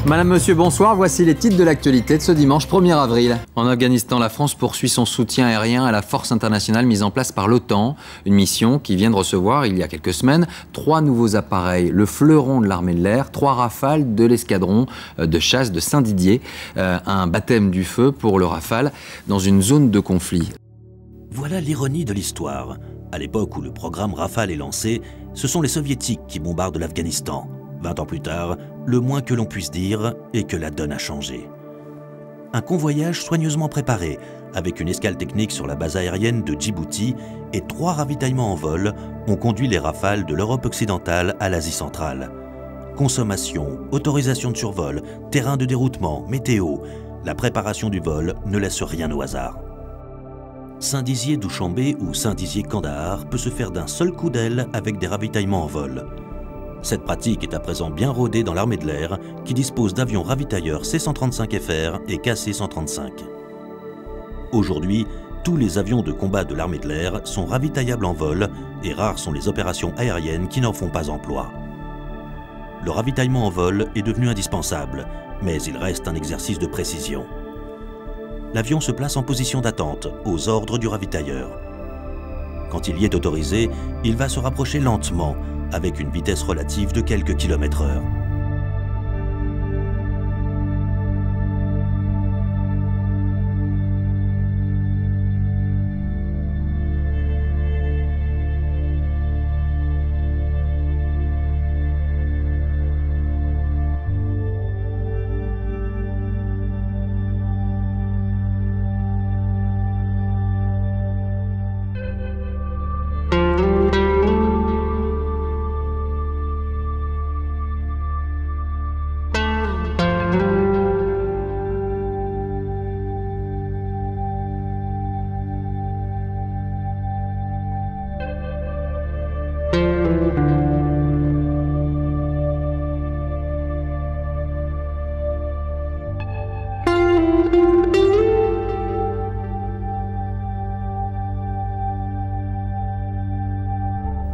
Madame, monsieur, bonsoir. Voici les titres de l'actualité de ce dimanche 1er avril. En Afghanistan, la France poursuit son soutien aérien à la force internationale mise en place par l'OTAN. Une mission qui vient de recevoir, il y a quelques semaines, 3 nouveaux appareils. Le fleuron de l'armée de l'air, 3 Rafales de l'escadron de chasse de Saint-Didier. Un baptême du feu pour le Rafale dans une zone de conflit. Voilà l'ironie de l'histoire. À l'époque où le programme Rafale est lancé, ce sont les soviétiques qui bombardent l'Afghanistan. 20 ans plus tard, le moins que l'on puisse dire est que la donne a changé. Un convoyage soigneusement préparé, avec une escale technique sur la base aérienne de Djibouti et 3 ravitaillements en vol, ont conduit les Rafales de l'Europe occidentale à l'Asie centrale. Consommation, autorisation de survol, terrain de déroutement, météo, la préparation du vol ne laisse rien au hasard. Saint-Dizier-Douchambé ou Saint-Dizier-Kandahar peut se faire d'un seul coup d'aile avec des ravitaillements en vol. Cette pratique est à présent bien rodée dans l'armée de l'air qui dispose d'avions ravitailleurs C-135FR et KC-135. Aujourd'hui, tous les avions de combat de l'armée de l'air sont ravitaillables en vol et rares sont les opérations aériennes qui n'en font pas emploi. Le ravitaillement en vol est devenu indispensable, mais il reste un exercice de précision. L'avion se place en position d'attente, aux ordres du ravitailleur. Quand il y est autorisé, il va se rapprocher lentement, avec une vitesse relative de quelques kilomètres/heure.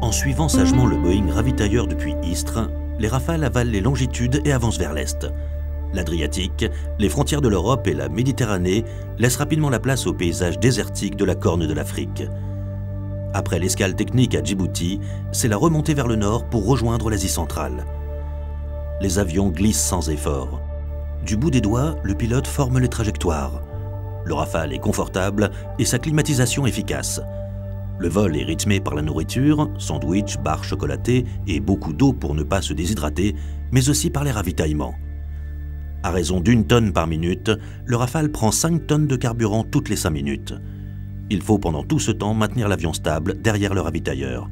En suivant sagement le Boeing ravitailleur depuis Istres, les Rafales avalent les longitudes et avancent vers l'Est. L'Adriatique, les frontières de l'Europe et la Méditerranée laissent rapidement la place au paysage désertique de la Corne de l'Afrique. Après l'escale technique à Djibouti, c'est la remontée vers le nord pour rejoindre l'Asie centrale. Les avions glissent sans effort. Du bout des doigts, le pilote forme les trajectoires. Le Rafale est confortable et sa climatisation efficace. Le vol est rythmé par la nourriture, sandwich, barres chocolatées et beaucoup d'eau pour ne pas se déshydrater, mais aussi par les ravitaillements. À raison d'1 tonne par minute, le Rafale prend 5 tonnes de carburant toutes les 5 minutes. Il faut pendant tout ce temps maintenir l'avion stable derrière le ravitailleur.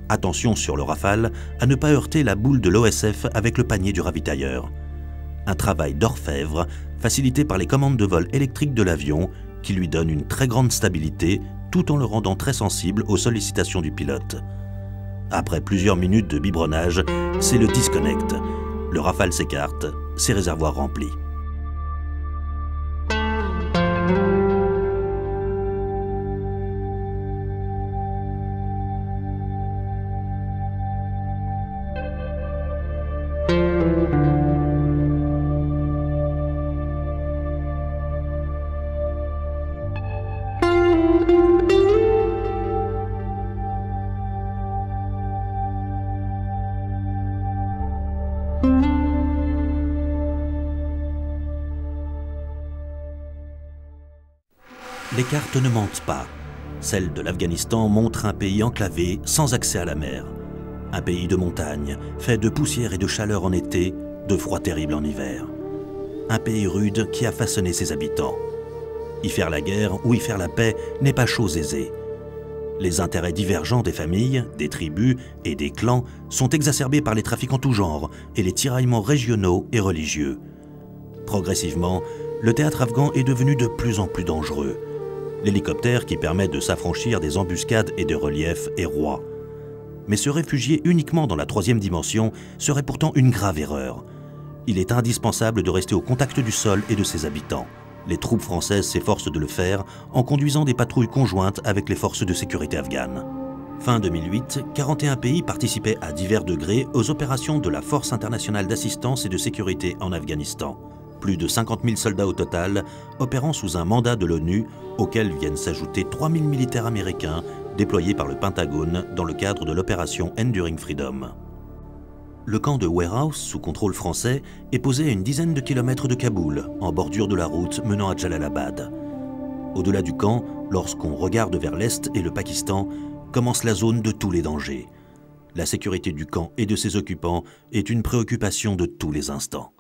Attention sur le Rafale à ne pas heurter la boule de l'OSF avec le panier du ravitailleur. Un travail d'orfèvre facilité par les commandes de vol électriques de l'avion qui lui donnent une très grande stabilité tout en le rendant très sensible aux sollicitations du pilote. Après plusieurs minutes de biberonnage, c'est le disconnect. Le Rafale s'écarte, ses réservoirs remplis. Les cartes ne mentent pas. Celle de l'Afghanistan montre un pays enclavé, sans accès à la mer. Un pays de montagne, fait de poussière et de chaleur en été, de froid terrible en hiver. Un pays rude qui a façonné ses habitants. Y faire la guerre ou y faire la paix n'est pas chose aisée. Les intérêts divergents des familles, des tribus et des clans sont exacerbés par les trafics en tout genre et les tiraillements régionaux et religieux. Progressivement, le théâtre afghan est devenu de plus en plus dangereux. L'hélicoptère qui permet de s'affranchir des embuscades et des reliefs est roi. Mais se réfugier uniquement dans la 3e dimension serait pourtant une grave erreur. Il est indispensable de rester au contact du sol et de ses habitants. Les troupes françaises s'efforcent de le faire en conduisant des patrouilles conjointes avec les forces de sécurité afghanes. Fin 2008, 41 pays participaient à divers degrés aux opérations de la Force internationale d'assistance et de sécurité en Afghanistan. Plus de 50 000 soldats au total, opérant sous un mandat de l'ONU, auxquels viennent s'ajouter 3 000 militaires américains déployés par le Pentagone dans le cadre de l'opération Enduring Freedom. Le camp de Warehouse, sous contrôle français, est posé à une dizaine de kilomètres de Kaboul, en bordure de la route menant à Jalalabad. Au-delà du camp, lorsqu'on regarde vers l'Est et le Pakistan, commence la zone de tous les dangers. La sécurité du camp et de ses occupants est une préoccupation de tous les instants.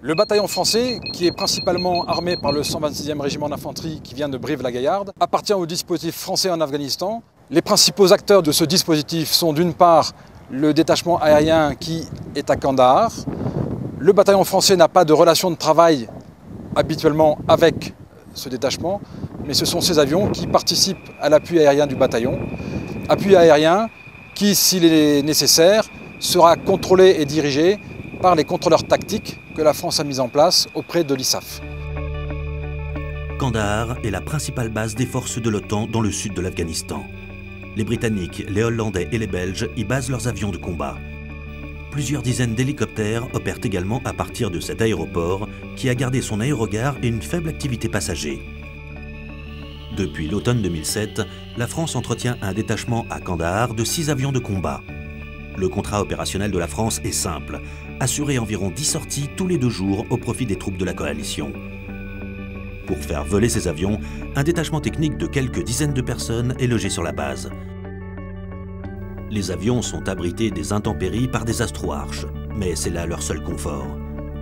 Le bataillon français, qui est principalement armé par le 126e régiment d'infanterie qui vient de Brive-la-Gaillarde, appartient au dispositif français en Afghanistan. Les principaux acteurs de ce dispositif sont d'une part le détachement aérien qui est à Kandahar. Le bataillon français n'a pas de relation de travail habituellement avec ce détachement, mais ce sont ces avions qui participent à l'appui aérien du bataillon. Appui aérien qui, s'il est nécessaire, sera contrôlé et dirigé par les contrôleurs tactiques que la France a mis en place auprès de l'ISAF. Kandahar est la principale base des forces de l'OTAN dans le sud de l'Afghanistan. Les Britanniques, les Hollandais et les Belges y basent leurs avions de combat. Plusieurs dizaines d'hélicoptères opèrent également à partir de cet aéroport qui a gardé son aérogare et une faible activité passager. Depuis l'automne 2007, la France entretient un détachement à Kandahar de 6 avions de combat. Le contrat opérationnel de la France est simple, assurer environ 10 sorties tous les 2 jours au profit des troupes de la coalition. Pour faire voler ces avions, un détachement technique de quelques dizaines de personnes est logé sur la base. Les avions sont abrités des intempéries par des astroarches, mais c'est là leur seul confort.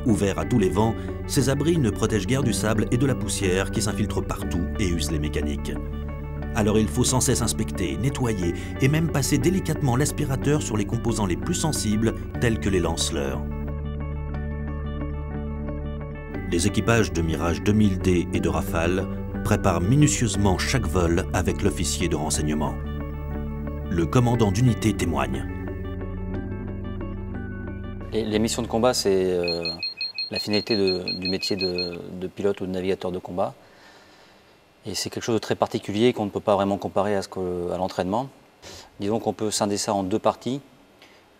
Ouverts à tous les vents, ces abris ne protègent guère du sable et de la poussière qui s'infiltrent partout et usent les mécaniques. Alors il faut sans cesse inspecter, nettoyer et même passer délicatement l'aspirateur sur les composants les plus sensibles, tels que les lanceleurs. Les équipages de Mirage 2000D et de Rafale préparent minutieusement chaque vol avec l'officier de renseignement. Le commandant d'unité témoigne. Les missions de combat, c'est la finalité du métier de pilote ou de navigateur de combat. Et c'est quelque chose de très particulier qu'on ne peut pas vraiment comparer à l'entraînement. Disons qu'on peut scinder ça en 2 parties.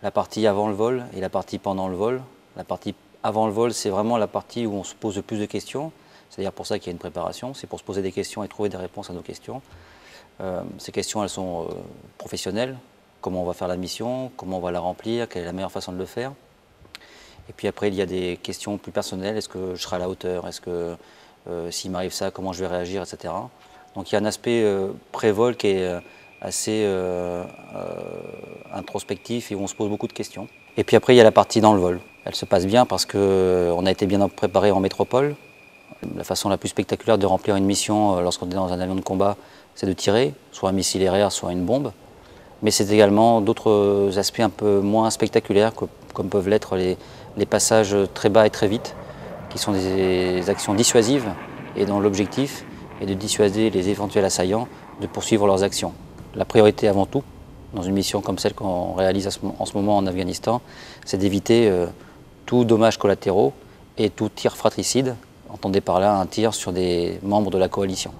La partie avant le vol et la partie pendant le vol. La partie avant le vol, c'est vraiment la partie où on se pose le plus de questions. C'est-à-dire pour ça qu'il y a une préparation. C'est pour se poser des questions et trouver des réponses à nos questions. Ces questions, elles sont professionnelles. Comment on va faire la mission, comment on va la remplir, quelle est la meilleure façon de le faire. Et puis après, il y a des questions plus personnelles. Est-ce que je serai à la hauteur? Est-ce que s'il m'arrive ça, comment je vais réagir, etc. Donc il y a un aspect pré-vol qui est assez introspectif et où on se pose beaucoup de questions. Et puis après, il y a la partie dans le vol. Elle se passe bien parce qu'on a été bien préparé en métropole. La façon la plus spectaculaire de remplir une mission lorsqu'on est dans un avion de combat, c'est de tirer, soit un missile aérien, soit une bombe. Mais c'est également d'autres aspects un peu moins spectaculaires, comme peuvent l'être les passages très bas et très vite, qui sont des actions dissuasives et dont l'objectif est de dissuader les éventuels assaillants de poursuivre leurs actions. La priorité avant tout, dans une mission comme celle qu'on réalise en ce moment en Afghanistan, c'est d'éviter tout dommages collatéraux et tout tir fratricide. Entendez par là un tir sur des membres de la coalition.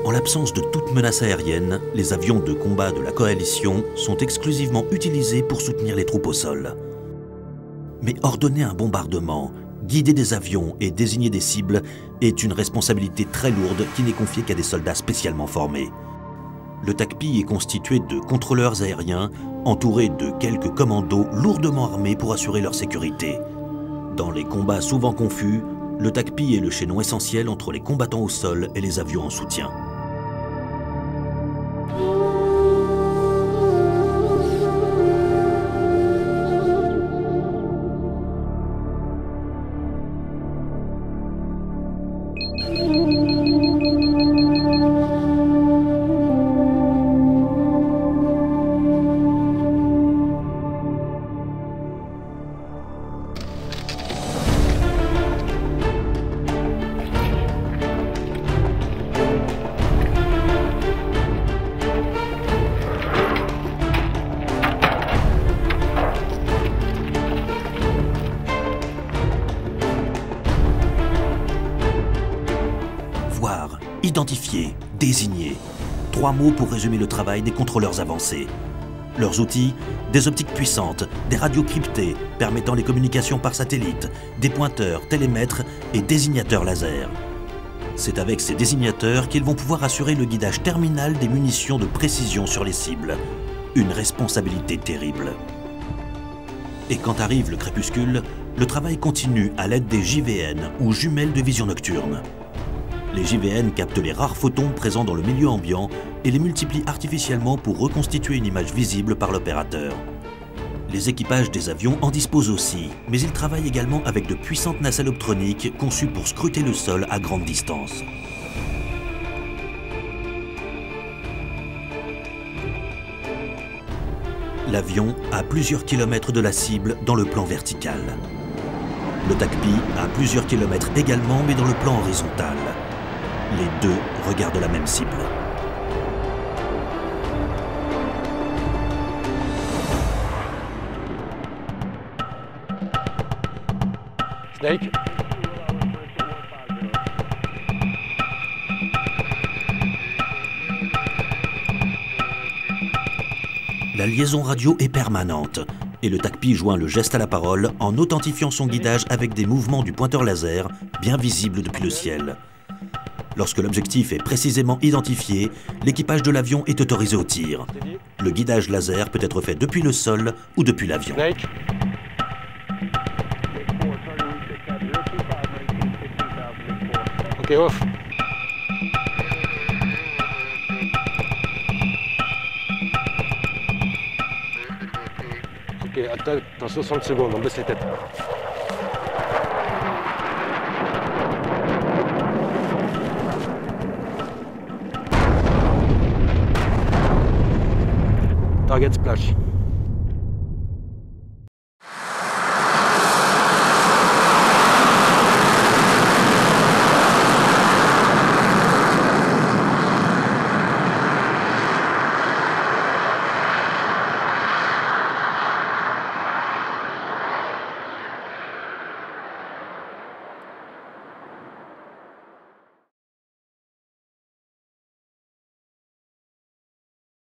En l'absence de toute menace aérienne, les avions de combat de la coalition sont exclusivement utilisés pour soutenir les troupes au sol. Mais ordonner un bombardement, guider des avions et désigner des cibles est une responsabilité très lourde qui n'est confiée qu'à des soldats spécialement formés. Le TACPI est constitué de contrôleurs aériens entourés de quelques commandos lourdement armés pour assurer leur sécurité. Dans les combats souvent confus, le TACPI est le chaînon essentiel entre les combattants au sol et les avions en soutien. Voir, identifier, désigner. 3 mots pour résumer le travail des contrôleurs avancés. Leurs outils, des optiques puissantes, des radios cryptées permettant les communications par satellite, des pointeurs, télémètres et désignateurs laser. C'est avec ces désignateurs qu'ils vont pouvoir assurer le guidage terminal des munitions de précision sur les cibles. Une responsabilité terrible. Et quand arrive le crépuscule, le travail continue à l'aide des JVN ou jumelles de vision nocturne. Les JVN captent les rares photons présents dans le milieu ambiant et les multiplient artificiellement pour reconstituer une image visible par l'opérateur. Les équipages des avions en disposent aussi, mais ils travaillent également avec de puissantes nacelles optroniques conçues pour scruter le sol à grande distance. L'avion a plusieurs kilomètres de la cible dans le plan vertical. Le TACPI a plusieurs kilomètres également, mais dans le plan horizontal. Les deux regardent la même cible. Snake. La liaison radio est permanente et le TACPI joint le geste à la parole en authentifiant son guidage avec des mouvements du pointeur laser bien visibles depuis le ciel. Lorsque l'objectif est précisément identifié, l'équipage de l'avion est autorisé au tir. Le guidage laser peut être fait depuis le sol ou depuis l'avion. Ok, off. Ok, attends 60 secondes, on baisse les têtes. Target splash.